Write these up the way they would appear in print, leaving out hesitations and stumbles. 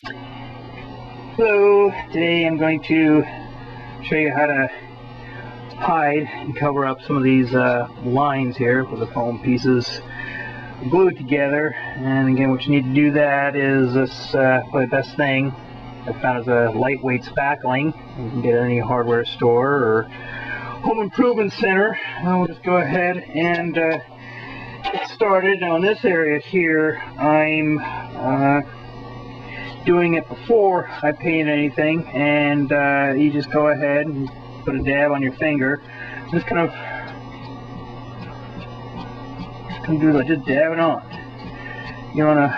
Hello, today I'm going to show you how to hide and cover up some of these lines here with the foam pieces glued together. And again, what you need to do that is this probably the best thing I found is a lightweight spackling. You can get it at any hardware store or home improvement center. We'll just go ahead and get started. Now in this area here, I'm doing it before I paint anything, and you just go ahead and put a dab on your finger. Just kind of do like just dab it on. You want to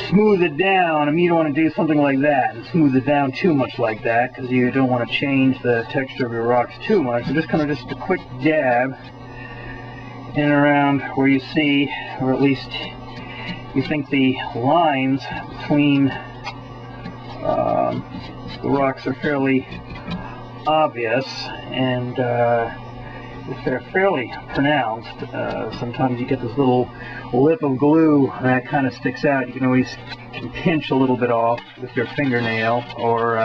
smooth it down. I mean, you don't want to do something like that and smooth it down too much like that, because you don't want to change the texture of your rocks too much. So just kind of just a quick dab in and around where you see, or at least you think the lines between the rocks are fairly obvious, and if they're fairly pronounced, sometimes you get this little lip of glue that kind of sticks out. You can always pinch a little bit off with your fingernail, or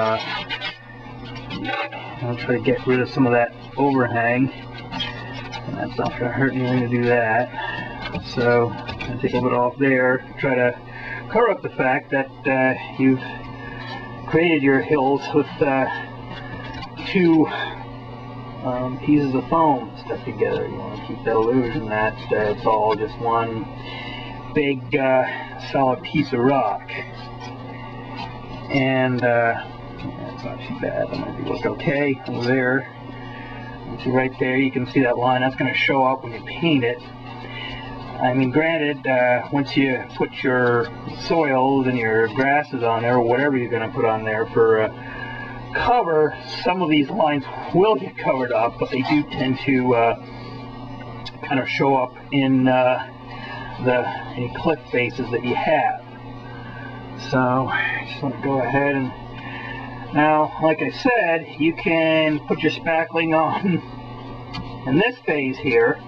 try to get rid of some of that overhang, and that's not going to hurt anything to do that. So I'm going to take a little bit off there, try to cover up the fact that you've created your hills with two pieces of foam stuck together. You want to keep that illusion that it's all just one big solid piece of rock. And that's not too bad. That might look okay over there. See right there, you can see that line. That's going to show up when you paint it. I mean, granted, once you put your soils and your grasses on there, or whatever you're going to put on there for cover, some of these lines will get covered up, but they do tend to kind of show up in any cliff faces that you have. So I just want to go ahead and now, like I said, you can put your spackling on in this phase here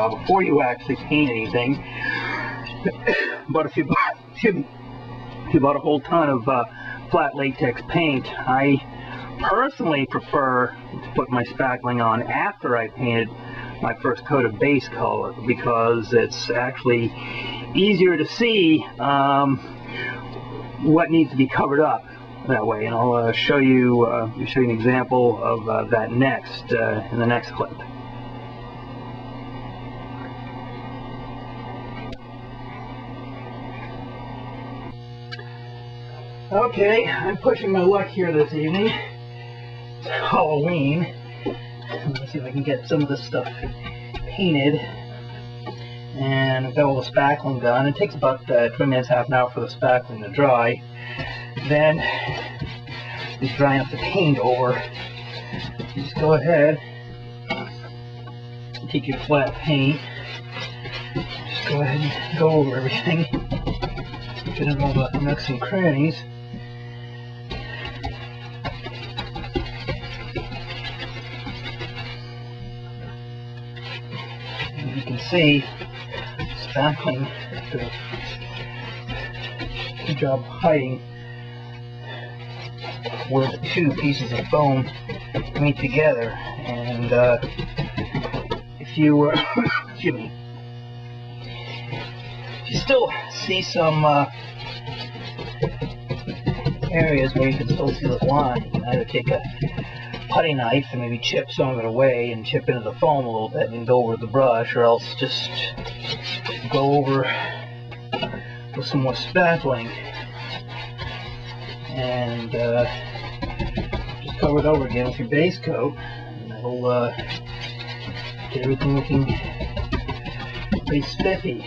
before you actually paint anything. But if you bought a whole ton of flat latex paint, I personally prefer to put my spackling on after I painted my first coat of base color, because it's actually easier to see what needs to be covered up that way. And I'll show you an example of that next in the next clip. Okay, I'm pushing my luck here this evening. It's Halloween. Let's see if I can get some of this stuff painted. And I've got all the spackling done. It takes about 20 minutes, half an hour for the spackling to dry. Then it's dry enough to paint over. You just go ahead and take your flat paint. Just go ahead and go over everything. Get in all the nooks and crannies. You can see spackling does a good job hiding where the two pieces of foam meet together. And if you excuse me, if you still see some areas where you can still see the line, you can either take a putty knife and maybe chip some of it away and chip into the foam a little bit and go over with the brush, or else just go over with some more spackling and just cover it over again with your base coat, and that'll get everything looking pretty spiffy.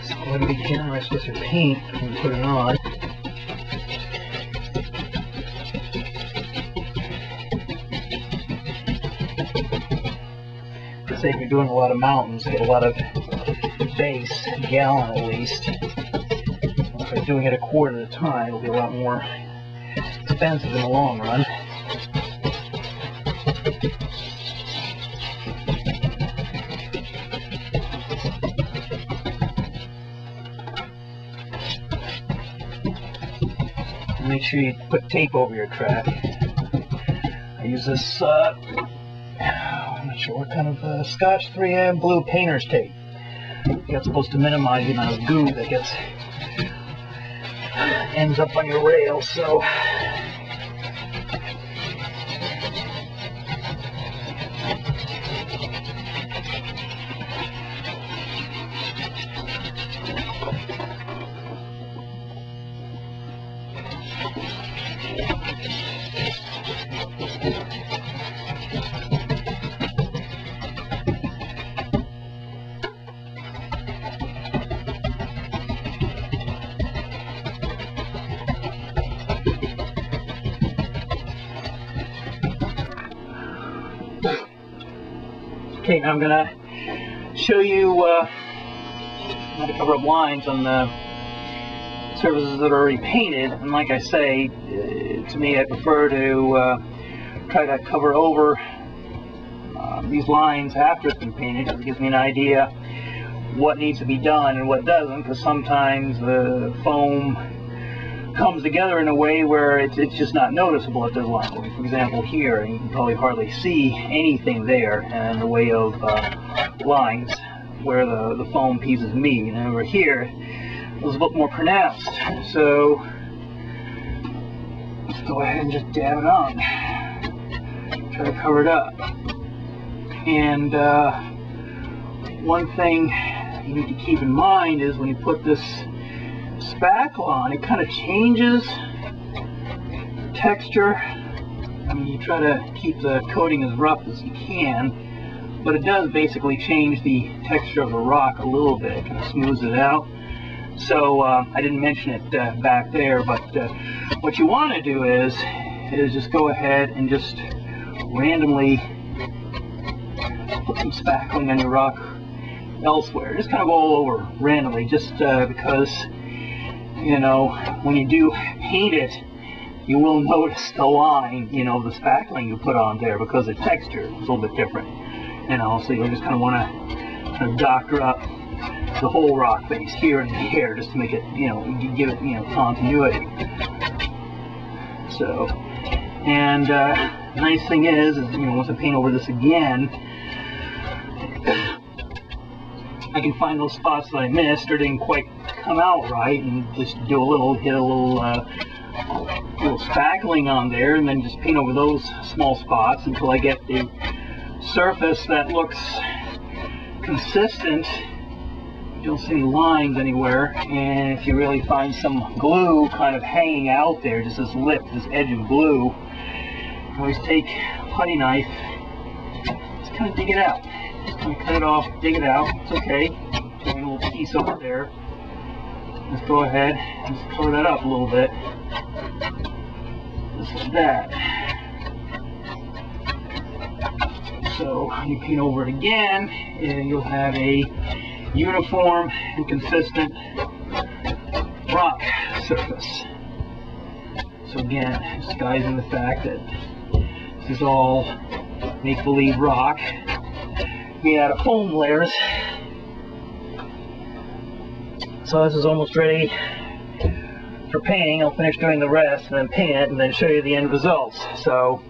So you want to be generous with your paint when you put it on. Say if you're doing a lot of mountains, get a lot of base, a gallon at least. If you're doing it a quart at a time, it'll be a lot more expensive in the long run. make sure you put tape over your track. I use this, I'm not sure what kind of Scotch 3M blue painter's tape. That's supposed to minimize the amount of goo that ends up on your rail. So okay, now I'm going to show you how to cover up lines on the surfaces that are already painted. And like I say, to me, I prefer to try to cover over these lines after it's been painted, because it gives me an idea what needs to be done and what doesn't, because sometimes the foam comes together in a way where it's just not noticeable at this line. For example, here, you can probably hardly see anything there in the way of lines where the foam pieces meet. And over here, it was a bit more pronounced. So let's go ahead and just dab it on. Try to cover it up. And one thing you need to keep in mind is when you put this spackle on, it kind of changes texture. I mean, you try to keep the coating as rough as you can, but it does basically change the texture of the rock a little bit, kind of smooths it out. So I didn't mention it back there, but what you want to do is just go ahead and just randomly put some spackling on your rock elsewhere, just kind of all over randomly, just because, you know, when you do paint it, you will notice the line, you know, the spackling you put on there, because the texture is a little bit different, you know. So you'll just kind of want to kind of doctor up the whole rock face here and here, just to make it, you know, give it, you know, continuity. So, and nice thing is, you know, once I paint over this again, I can find those spots that I missed or didn't quite come out right, and just do a little, hit a little spackling on there, and then just paint over those small spots until I get the surface that looks consistent. You don't see any lines anywhere. And if you really find some glue kind of hanging out there, just this lip, this edge of glue, you can always take a putty knife, just kind of dig it out. Just kind of cut it off, dig it out. It's okay. There's a little piece over there. Let's go ahead and just cover that up a little bit. Just like that. So you paint over it again, and you'll have a uniform and consistent rock surface. So again, disguising the fact that this is all make-believe rock made out of foam layers. So this is almost ready for painting. I'll finish doing the rest and then paint it and then show you the end results. So